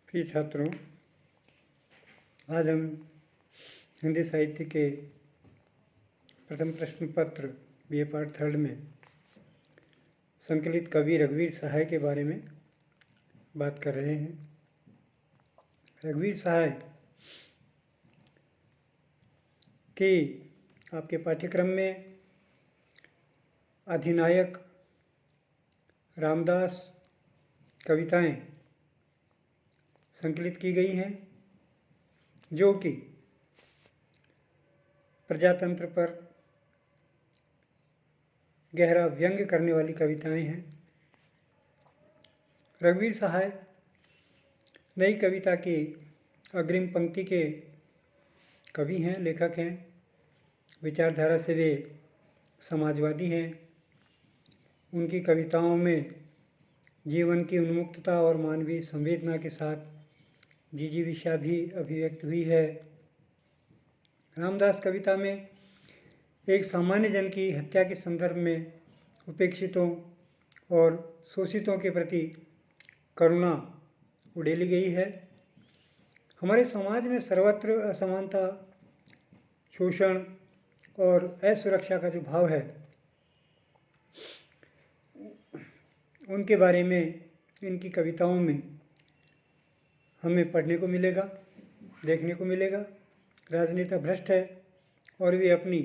प्रिय छात्रों, आज हम हिंदी साहित्य के प्रथम प्रश्न पत्र BA पार्ट 3 में संकलित कवि रघुवीर सहाय के बारे में बात कर रहे हैं। रघुवीर सहाय की आपके पाठ्यक्रम में अधिनायक रामदास कविताएं संकलित की गई हैं, जो कि प्रजातंत्र पर गहरा व्यंग्य करने वाली कविताएं हैं। रघुवीर सहाय नई कविता की अग्रिम पंक्ति के कवि हैं, लेखक हैं। विचारधारा से वे समाजवादी हैं। उनकी कविताओं में जीवन की उन्मुक्तता और मानवीय संवेदना के साथ जिजीविषा भी अभिव्यक्त हुई है। रामदास कविता में एक सामान्य जन की हत्या के संदर्भ में उपेक्षितों और शोषितों के प्रति करुणा उड़ेली गई है। हमारे समाज में सर्वत्र असमानता, शोषण और असुरक्षा का जो भाव है, उनके बारे में इनकी कविताओं में हमें पढ़ने को मिलेगा, देखने को मिलेगा। राजनेता भ्रष्ट है और वे अपनी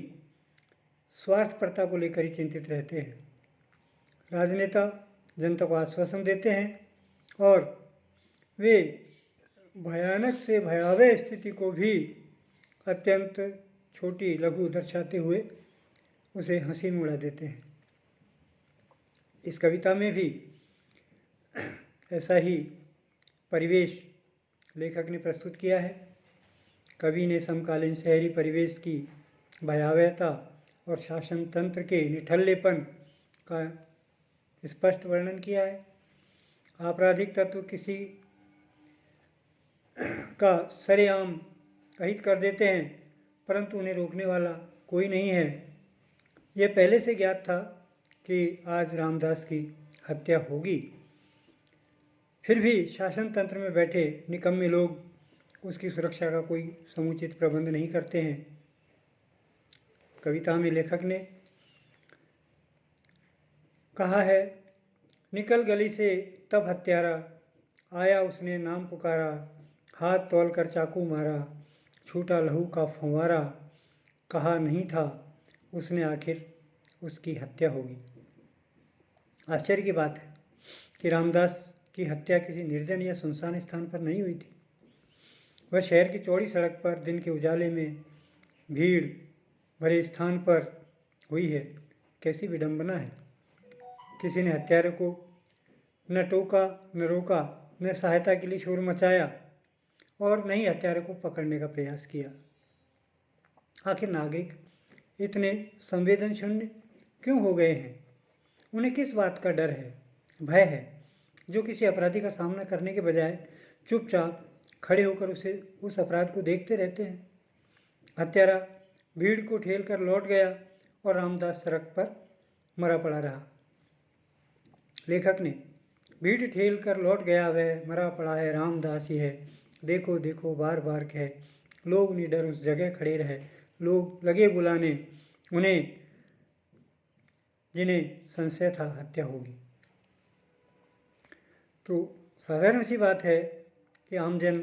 स्वार्थपरता को लेकर ही चिंतित रहते हैं। राजनेता जनता को आश्वासन देते हैं और वे भयानक से भयावह स्थिति को भी अत्यंत छोटी लघु दर्शाते हुए उसे हंसी में उड़ा देते हैं। इस कविता में भी ऐसा ही परिवेश लेखक ने प्रस्तुत किया है। कवि ने समकालीन शहरी परिवेश की भयावहता और शासन तंत्र के निठल्लेपन का स्पष्ट वर्णन किया है। आपराधिक तत्व किसी का सरेआम अहित कर देते हैं, परंतु उन्हें रोकने वाला कोई नहीं है। यह पहले से ज्ञात था कि आज रामदास की हत्या होगी, फिर भी शासन तंत्र में बैठे निकम्मे लोग उसकी सुरक्षा का कोई समुचित प्रबंध नहीं करते हैं। कविता में लेखक ने कहा है, निकल गली से तब हत्यारा, आया उसने नाम पुकारा, हाथ तोल कर चाकू मारा, छूटा लहू का फंवारा, कहा नहीं था उसने आखिर उसकी हत्या होगी। आश्चर्य की बात है कि रामदास की हत्या किसी निर्जन या सुनसान स्थान पर नहीं हुई थी। वह शहर की चौड़ी सड़क पर दिन के उजाले में भीड़ भरे स्थान पर हुई है। कैसी विडंबना है। किसी ने हत्यारे को न टोका न रोका, न सहायता के लिए शोर मचाया और न ही हत्यारे को पकड़ने का प्रयास किया। आखिर नागरिक इतने संवेदन शून्य क्यों हो गए हैं? उन्हें किस बात का डर है, भय है, जो किसी अपराधी का सामना करने के बजाय चुपचाप खड़े होकर उस अपराध को देखते रहते हैं। हत्यारा भीड़ को ठेल कर लौट गया और रामदास सड़क पर मरा पड़ा रहा। लेखक ने भीड़ ठेल कर लौट गया, वह मरा पड़ा है, रामदास ही है, देखो देखो बार बार कहे, लोग निडर उस जगह खड़े रहे, लोग लगे बुलाने उन्हें जिन्हें संशय था हत्या होगी। तो साधारण सी बात है कि आमजन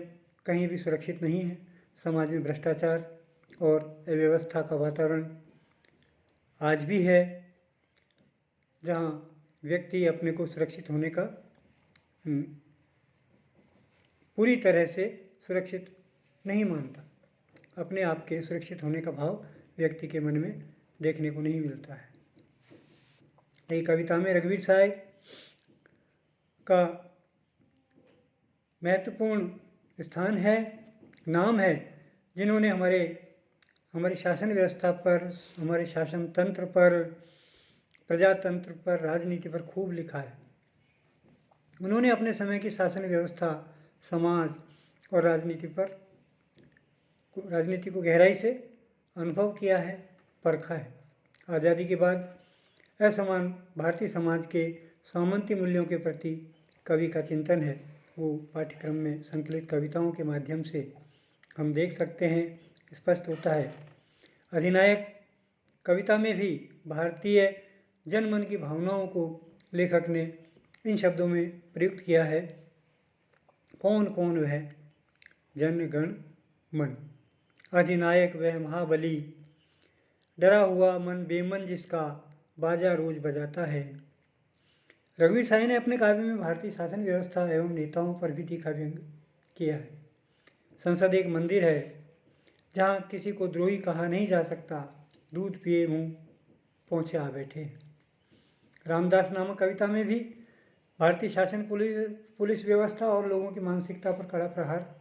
कहीं भी सुरक्षित नहीं है। समाज में भ्रष्टाचार और अव्यवस्था का वातावरण आज भी है, जहां व्यक्ति अपने को सुरक्षित होने का पूरी तरह से सुरक्षित नहीं मानता। अपने आप के सुरक्षित होने का भाव व्यक्ति के मन में देखने को नहीं मिलता है। यही कविता में रघुवीर सहाय का महत्वपूर्ण स्थान है, नाम है, जिन्होंने हमारे शासन व्यवस्था पर, हमारे शासन तंत्र पर, प्रजातंत्र पर, राजनीति पर खूब लिखा है। उन्होंने अपने समय की शासन व्यवस्था, समाज और राजनीति को गहराई से अनुभव किया है, परखा है। आज़ादी के बाद असमान भारतीय समाज के सामंती मूल्यों के प्रति कवि का चिंतन है। वो पाठ्यक्रम में संकलित कविताओं के माध्यम से हम देख सकते हैं, स्पष्ट होता है। अधिनायक कविता में भी भारतीय जनमन की भावनाओं को लेखक ने इन शब्दों में प्रयुक्त किया है। कौन कौन वह जन गण मन, अधिनायक वह महाबली, डरा हुआ मन बेमन जिसका बाजा रोज बजाता है। रघुवीर शाही ने अपने काव्य में भारतीय शासन व्यवस्था एवं नेताओं पर भी तीखा व्यंग किया है। संसद एक मंदिर है जहाँ किसी को द्रोही कहा नहीं जा सकता, दूध पिए मुँह पहुँचे आ बैठे। रामदास नामक कविता में भी भारतीय शासन पुलिस व्यवस्था और लोगों की मानसिकता पर कड़ा प्रहार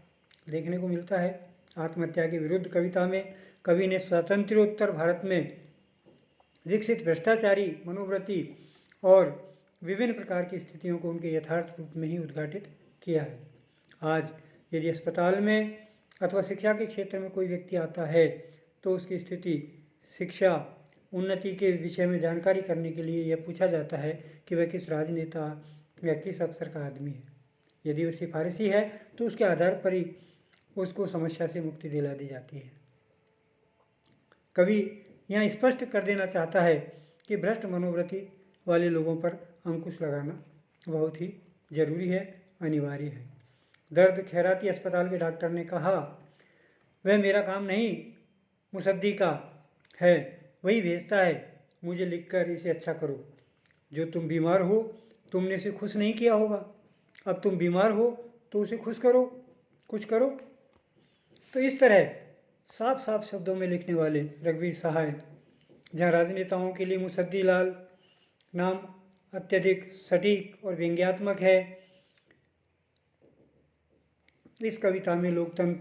देखने को मिलता है। आत्महत्या के विरुद्ध कविता में कवि ने स्वातंत्र्योत्तर भारत में विकसित भ्रष्टाचारी मनोवृत्ति और विभिन्न प्रकार की स्थितियों को उनके यथार्थ रूप में ही उद्घाटित किया है। आज यदि अस्पताल में अथवा शिक्षा के क्षेत्र में कोई व्यक्ति आता है तो उसकी स्थिति, शिक्षा, उन्नति के विषय में जानकारी करने के लिए यह पूछा जाता है कि वह किस राजनेता या किस अफसर का आदमी है। यदि वह सिफारिशी है तो उसके आधार पर ही उसको समस्या से मुक्ति दिला दी जाती है। कवि यहाँ स्पष्ट कर देना चाहता है कि भ्रष्ट मनोवृत्ति वाले लोगों पर अंकुश लगाना बहुत ही जरूरी है, अनिवार्य है। दर्द खैराती अस्पताल के डॉक्टर ने कहा, वह मेरा काम नहीं मुसद्दी का है, वही भेजता है मुझे लिखकर इसे अच्छा करो। जो तुम बीमार हो तुमने उसे खुश नहीं किया होगा, अब तुम बीमार हो तो उसे खुश करो, कुछ करो। तो इस तरह साफ साफ शब्दों में लिखने वाले रघुवीर शाही, जहाँ राजनेताओं के लिए मुसद्दी लाल नाम अत्यधिक सटीक और व्यंग्यात्मक है, इस कविता में लोकतंत्र